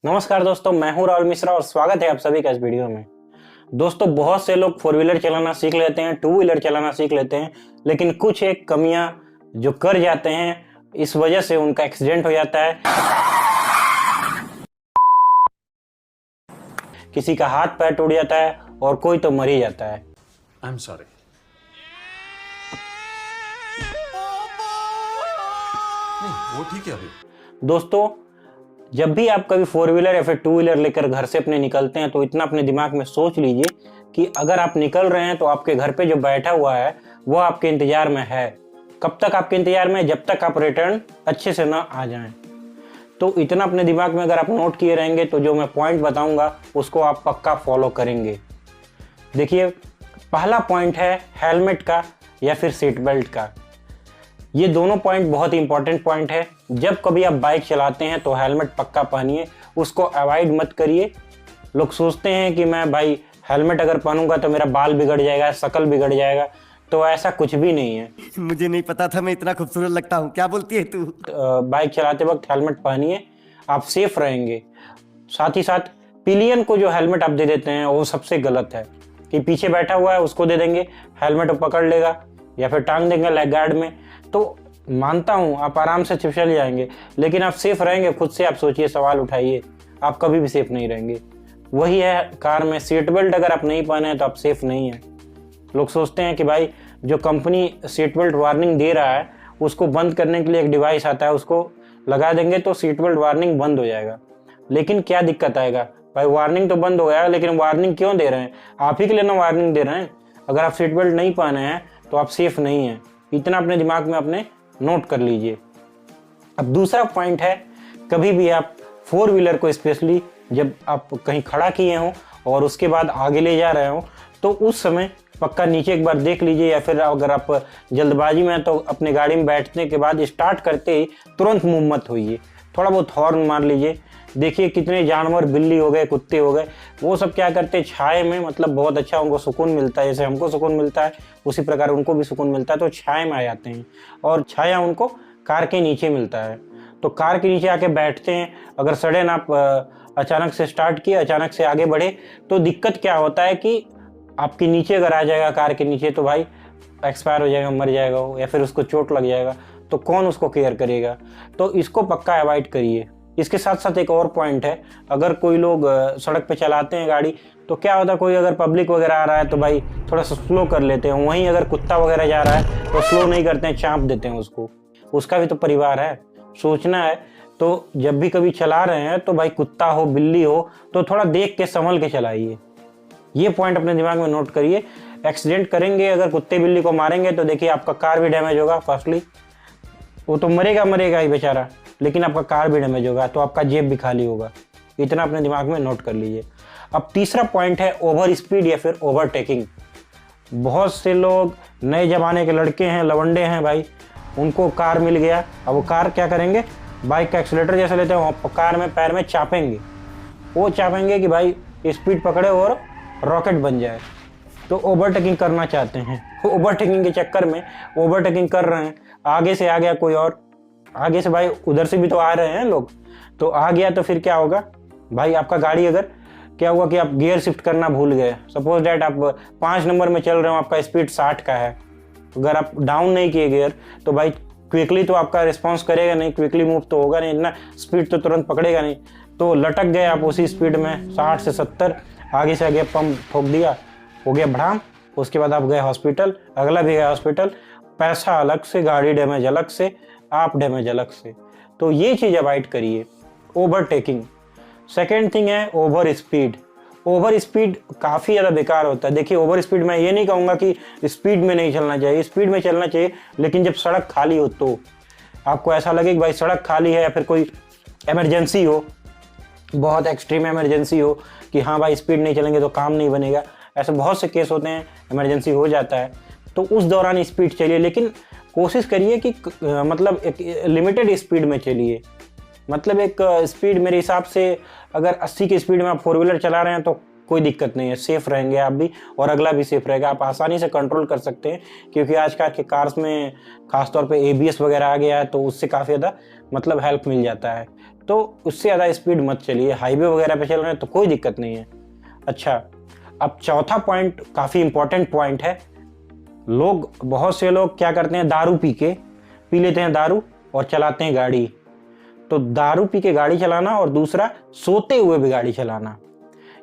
नमस्कार दोस्तों, मैं हूं राहुल मिश्रा और स्वागत है आप सभी का इस वीडियो में। दोस्तों, बहुत से लोग फोर व्हीलर चलाना सीख लेते हैं, टू व्हीलर चलाना सीख लेते हैं, लेकिन कुछ एक कमियां जो कर जाते हैं, इस वजह से उनका एक्सीडेंट हो जाता है। किसी का हाथ पैर टूट जाता है और कोई तो मर ही जाता है। I am sorry. नहीं, वो ठीक है अभी। दोस्तों, जब भी आप कभी फोर व्हीलर या फिर टू व्हीलर लेकर घर से अपने निकलते हैं तो इतना अपने दिमाग में सोच लीजिए कि अगर आप निकल रहे हैं तो आपके घर पे जो बैठा हुआ है वो आपके इंतजार में है। कब तक आपके इंतजार में? जब तक आप रिटर्न अच्छे से ना आ जाएं। तो इतना अपने दिमाग में अगर आप नोट किए रहेंगे तो जो मैं पॉइंट बताऊंगा उसको आप पक्का फॉलो करेंगे। देखिए, पहला पॉइंट है हेलमेट का या फिर सीट बेल्ट का। ये दोनों पॉइंट बहुत ही इंपॉर्टेंट पॉइंट है। जब कभी आप बाइक चलाते हैं तो हेलमेट पक्का पहनिए, उसको अवॉइड मत करिए। लोग सोचते हैं कि मैं भाई हेलमेट अगर पहनूंगा तो मेरा बाल बिगड़ जाएगा, शक्ल बिगड़ जाएगा, तो ऐसा कुछ भी नहीं है। मुझे नहीं पता था मैं इतना खूबसूरत लगता हूँ। क्या बोलती है तू? बाइक चलाते वक्त हेलमेट पहनिए, आप सेफ रहेंगे। साथ ही साथ पिलियन को जो हेलमेट आप दे देते हैं वो सबसे गलत है कि पीछे बैठा हुआ है उसको दे देंगे, हेलमेट पकड़ लेगा या फिर टांग देंगे लेग गार्ड में। तो मानता हूं आप आराम से चल जाएंगे, लेकिन आप सेफ रहेंगे? खुद से आप सोचिए, सवाल उठाइए, आप कभी भी सेफ नहीं रहेंगे। वही है कार में सीट बेल्ट अगर आप नहीं पहने तो आप सेफ नहीं है। लोग सोचते हैं कि भाई जो कंपनी सीट बेल्ट वार्निंग दे रहा है उसको बंद करने के लिए एक डिवाइस आता है, उसको लगा देंगे तो सीट बेल्ट वार्निंग बंद हो जाएगा। लेकिन क्या दिक्कत आएगा भाई? वार्निंग तो बंद हो जाएगा, लेकिन वार्निंग क्यों दे रहे हैं? आप ही के लिए ना वार्निंग दे रहे हैं। अगर आप सीट बेल्ट नहीं पहने हैं तो आप सेफ नहीं हैं। इतना अपने दिमाग में अपने नोट कर लीजिए। अब दूसरा पॉइंट है, कभी भी आप फोर व्हीलर को स्पेशली जब आप कहीं खड़ा किए हों और उसके बाद आगे ले जा रहे हो तो उस समय पक्का नीचे एक बार देख लीजिए, या फिर अगर आप जल्दबाजी में हैं तो अपने गाड़ी में बैठने के बाद स्टार्ट करते ही तुरंत मूव मत होइए, थोड़ा बहुत हॉर्न मार लीजिए। देखिए कितने जानवर, बिल्ली हो गए, कुत्ते हो गए, वो सब क्या करते हैं छाए में, मतलब बहुत अच्छा उनको सुकून मिलता है। जैसे हमको सुकून मिलता है उसी प्रकार उनको भी सुकून मिलता है, तो छाए में आ जाते हैं और छाया उनको कार के नीचे मिलता है। तो कार के नीचे आके बैठते हैं। अगर सडन आप अचानक से स्टार्ट किए, अचानक से आगे बढ़े, तो दिक्कत क्या होता है कि आपके नीचे अगर आ जाएगा कार के नीचे तो भाई एक्सपायर हो जाएगा, मर जाएगा वो, या फिर उसको चोट लग जाएगा, तो कौन उसको केयर करेगा? तो इसको पक्का अवॉइड करिए। इसके साथ साथ एक और पॉइंट है, अगर कोई लोग सड़क पे चलाते हैं गाड़ी तो क्या होता है, कोई अगर पब्लिक वगैरह आ रहा है तो भाई थोड़ा सा स्लो कर लेते हैं। वहीं अगर कुत्ता वगैरह जा रहा है तो स्लो नहीं करते हैं, चाँप देते हैं उसको। उसका भी तो परिवार है, सोचना है। तो जब भी कभी चला रहे हैं तो भाई कुत्ता हो, बिल्ली हो, तो थोड़ा देख के संभल के चलाइए। ये पॉइंट अपने दिमाग में नोट करिए। एक्सीडेंट करेंगे, अगर कुत्ते बिल्ली को मारेंगे तो देखिए आपका कार भी डैमेज होगा। फर्स्टली वो तो मरेगा ही बेचारा, लेकिन आपका कार भी डैमेज होगा, तो आपका जेब भी खाली होगा। इतना अपने दिमाग में नोट कर लीजिए। अब तीसरा पॉइंट है ओवर स्पीड या फिर ओवरटेकिंग। बहुत से लोग नए जमाने के लड़के हैं, लवंडे हैं भाई, उनको कार मिल गया, अब वो कार क्या करेंगे, बाइक का एक्सीलेटर जैसे लेते हैं कार में पैर में चापेंगे। वो चापेंगे कि भाई स्पीड पकड़े और रॉकेट बन जाए। तो ओवरटेकिंग करना चाहते हैं, ओवरटेकिंग के चक्कर में ओवरटेकिंग कर रहे हैं। आगे से आ गया कोई और, आगे से भाई उधर से भी तो आ रहे हैं लोग, तो आ गया तो फिर क्या होगा भाई? आपका गाड़ी अगर क्या हुआ कि आप गियर शिफ्ट करना भूल गए, सपोज डैट आप 5 नंबर में चल रहे हो, आपका स्पीड 60 का है, अगर आप डाउन नहीं किए गियर तो भाई क्विकली तो आपका रिस्पॉन्स करेगा नहीं, क्विकली मूव तो होगा नहीं, इतना स्पीड तो तुरंत पकड़ेगा नहीं। तो लटक गए आप उसी स्पीड में 60 से 70, आगे से आगे पंप ठोक दिया, हो गया भड़ाम। उसके बाद आप गए हॉस्पिटल, अगला भी गया हॉस्पिटल, पैसा अलग से, गाड़ी डैमेज अलग से, आप डैमेज अलग से। तो ये चीज़ अवॉइड करिए, ओवरटेकिंग। सेकेंड थिंग है ओवर स्पीड। ओवर स्पीड काफ़ी ज़्यादा बेकार होता है। देखिए, ओवर स्पीड मैं ये नहीं कहूँगा कि स्पीड में नहीं चलना चाहिए, स्पीड में चलना चाहिए, लेकिन जब सड़क खाली हो तो आपको ऐसा लगे कि भाई सड़क खाली है, या फिर कोई इमरजेंसी हो, बहुत एक्सट्रीम इमरजेंसी हो कि हाँ भाई स्पीड नहीं चलेंगे तो काम नहीं बनेगा, ऐसे बहुत से केस होते हैं, इमरजेंसी हो जाता है, तो उस दौरान स्पीड चलिए। लेकिन कोशिश करिए कि मतलब एक लिमिटेड स्पीड में चलिए। मतलब एक स्पीड मेरे हिसाब से अगर 80 की स्पीड में आप फोर व्हीलर चला रहे हैं तो कोई दिक्कत नहीं है, सेफ रहेंगे आप भी और अगला भी सेफ रहेगा। आप आसानी से कंट्रोल कर सकते हैं, क्योंकि आजकल के कार्स में खासतौर पे ABS वगैरह आ गया है, तो उससे काफ़ी ज़्यादा मतलब हेल्प मिल जाता है। तो उससे ज़्यादा स्पीड मत चलिए। हाईवे वगैरह पे चल रहे हैं तो कोई दिक्कत नहीं है। अच्छा, अब चौथा पॉइंट काफ़ी इंपॉर्टेंट पॉइंट है। बहुत से लोग क्या करते हैं, दारू पी लेते हैं दारू और चलाते हैं गाड़ी। तो दारू पी के गाड़ी चलाना और दूसरा सोते हुए भी गाड़ी चलाना,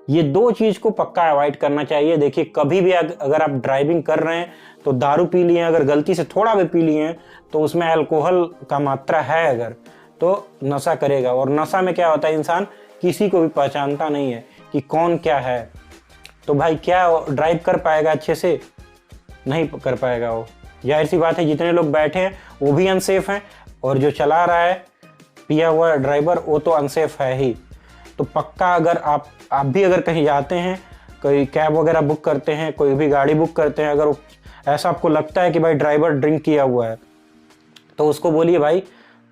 ये दो चीज़ को पक्का अवॉइड करना चाहिए। देखिए, कभी भी अगर आप ड्राइविंग कर रहे हैं तो दारू पी लिए, अगर गलती से थोड़ा भी पी लिए हैं तो उसमें अल्कोहल का मात्रा है अगर, तो नशा करेगा। और नशा में क्या होता है, इंसान किसी को भी पहचानता नहीं है कि कौन क्या है। तो भाई क्या ड्राइव कर पाएगा अच्छे से? नहीं कर पाएगा वो। जाहिर सी बात है, जितने लोग बैठे हैं वो भी अनसेफ हैं और जो चला रहा है पिया हुआ ड्राइवर वो तो अनसेफ है ही। तो पक्का अगर आप भी अगर कहीं जाते हैं, कोई कैब वगैरह बुक करते हैं, कोई भी गाड़ी बुक करते हैं, अगर ऐसा आपको लगता है कि भाई ड्राइवर ड्रिंक किया हुआ है तो उसको बोलिए भाई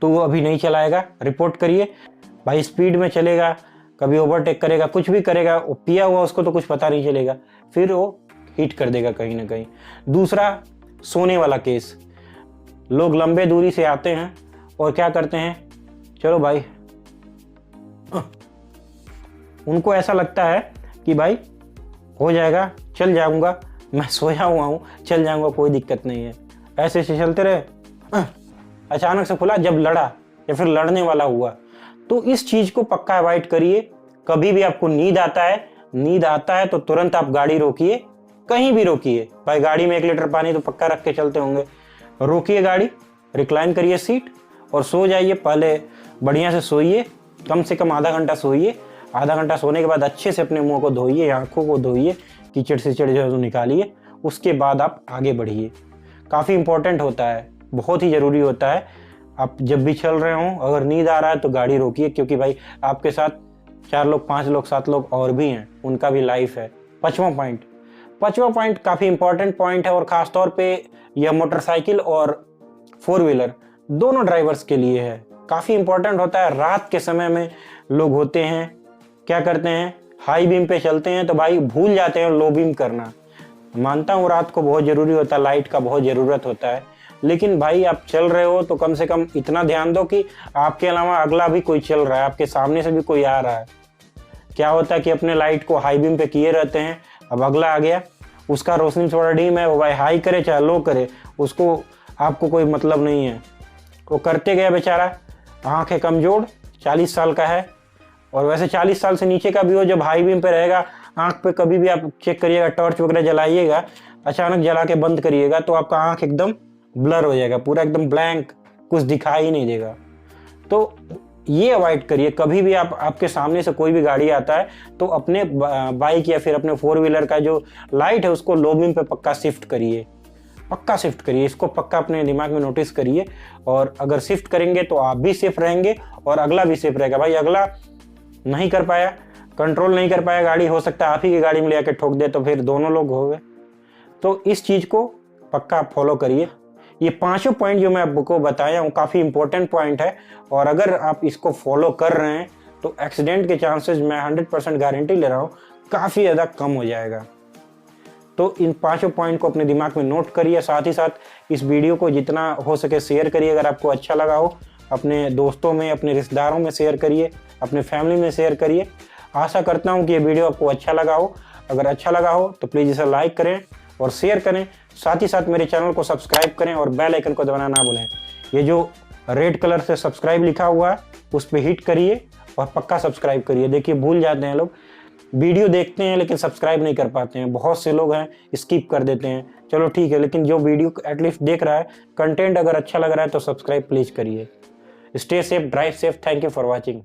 तू अभी नहीं चलाएगा, रिपोर्ट करिए। भाई स्पीड में चलेगा, कभी ओवरटेक करेगा, कुछ भी करेगा, वो पिया हुआ उसको तो कुछ पता नहीं चलेगा, फिर वो हिट कर देगा कहीं ना कहीं। दूसरा, सोने वाला केस। लोग लंबे दूरी से आते हैं और क्या करते हैं, चलो भाई, उनको ऐसा लगता है कि भाई हो जाएगा, चल जाऊंगा, मैं सोया हुआ हूँ, चल जाऊंगा, कोई दिक्कत नहीं है, ऐसे से चलते रहे। अचानक से खुला जब लड़ा या फिर लड़ने वाला हुआ, तो इस चीज़ को पक्का अवॉइड करिए। कभी भी आपको नींद आता है तो तुरंत आप गाड़ी रोकिए, कहीं भी रोकिए। भाई गाड़ी में 1 लीटर पानी तो पक्का रख के चलते होंगे, रोकिए गाड़ी, रिक्लाइन करिए सीट और सो जाइए। पहले बढ़िया से सोइए, कम से कम आधा घंटा सोइए। आधा घंटा सोने के बाद अच्छे से अपने मुंह को धोइए, आंखों को धोइए, कीचड़ सीचड़ जो है तो निकालिए। उसके बाद आप आगे बढ़िए। काफ़ी इंपॉर्टेंट होता है, बहुत ही ज़रूरी होता है। आप जब भी चल रहे हों, अगर नींद आ रहा है तो गाड़ी रोकिए, क्योंकि भाई आपके साथ 4 लोग, 5 लोग, 7 लोग और भी हैं, उनका भी लाइफ है। पाँचवां पॉइंट काफ़ी इंपॉर्टेंट पॉइंट है और ख़ास तौर पे यह मोटरसाइकिल और 4 व्हीलर दोनों ड्राइवर्स के लिए है। काफ़ी इंपॉर्टेंट होता है। रात के समय में लोग होते हैं, क्या करते हैं, हाई बीम पे चलते हैं तो भाई भूल जाते हैं लो बीम करना। मानता हूँ रात को बहुत ज़रूरी होता है, लाइट का बहुत ज़रूरत होता है, लेकिन भाई आप चल रहे हो तो कम से कम इतना ध्यान दो कि आपके अलावा अगला भी कोई चल रहा है, आपके सामने से भी कोई आ रहा है। क्या होता है कि अपने लाइट को हाई बीम पे किए रहते हैं, अब अगला आ गया, उसका रोशनी थोड़ा डीम है, वो भाई हाई करे चाहे लो करे, उसको आपको कोई मतलब नहीं है। वो करते गया बेचारा, आँखें कमज़ोर, 40 साल का है, और वैसे 40 साल से नीचे का भी हो, जब हाई बीम पे रहेगा, आँख पे कभी भी आप चेक करिएगा, टॉर्च वगैरह जलाइएगा, अचानक जला के बंद करिएगा तो आपका आँख एकदम ब्लर हो जाएगा, पूरा एकदम ब्लैंक, कुछ दिखाई नहीं देगा। तो ये अवॉइड करिए। कभी भी आपके सामने से कोई भी गाड़ी आता है तो अपने बाइक या फिर अपने 4 व्हीलर का जो लाइट है उसको लो बीम पे पक्का शिफ्ट करिए, इसको पक्का अपने दिमाग में नोटिस करिए। और अगर शिफ्ट करेंगे तो आप भी सेफ रहेंगे और अगला भी सेफ रहेगा। भाई अगला नहीं कर पाया, कंट्रोल नहीं कर पाया गाड़ी, हो सकता है आप ही की गाड़ी में ले आके ठोक दे, तो फिर दोनों लोग हो गए। तो इस चीज़ को पक्का फॉलो करिए। ये 5 पॉइंट जो मैं आपको बताया हूँ काफ़ी इंपॉर्टेंट पॉइंट है, और अगर आप इसको फॉलो कर रहे हैं तो एक्सीडेंट के चांसेस मैं 100% गारंटी ले रहा हूँ काफ़ी ज़्यादा कम हो जाएगा। तो इन 5 पॉइंट को अपने दिमाग में नोट करिए। साथ ही साथ इस वीडियो को जितना हो सके शेयर करिए। अगर आपको अच्छा लगा हो, अपने दोस्तों में, अपने रिश्तेदारों में शेयर करिए, अपने फैमिली में शेयर करिए। आशा करता हूँ कि ये वीडियो आपको अच्छा लगा हो। अगर अच्छा लगा हो तो प्लीज़ इसे लाइक करें और शेयर करें। साथ ही साथ मेरे चैनल को सब्सक्राइब करें और बेल आइकन को दबाना ना भूलें। ये जो रेड कलर से सब्सक्राइब लिखा हुआ है उस पर हिट करिए और पक्का सब्सक्राइब करिए। देखिए भूल जाते हैं लोग, वीडियो देखते हैं लेकिन सब्सक्राइब नहीं कर पाते हैं। बहुत से लोग हैं स्किप कर देते हैं, चलो ठीक है, लेकिन जो वीडियो एटलीस्ट देख रहा है, कंटेंट अगर अच्छा लग रहा है तो सब्सक्राइब प्लीज़ करिए। Stay safe, drive safe. Thank you for watching.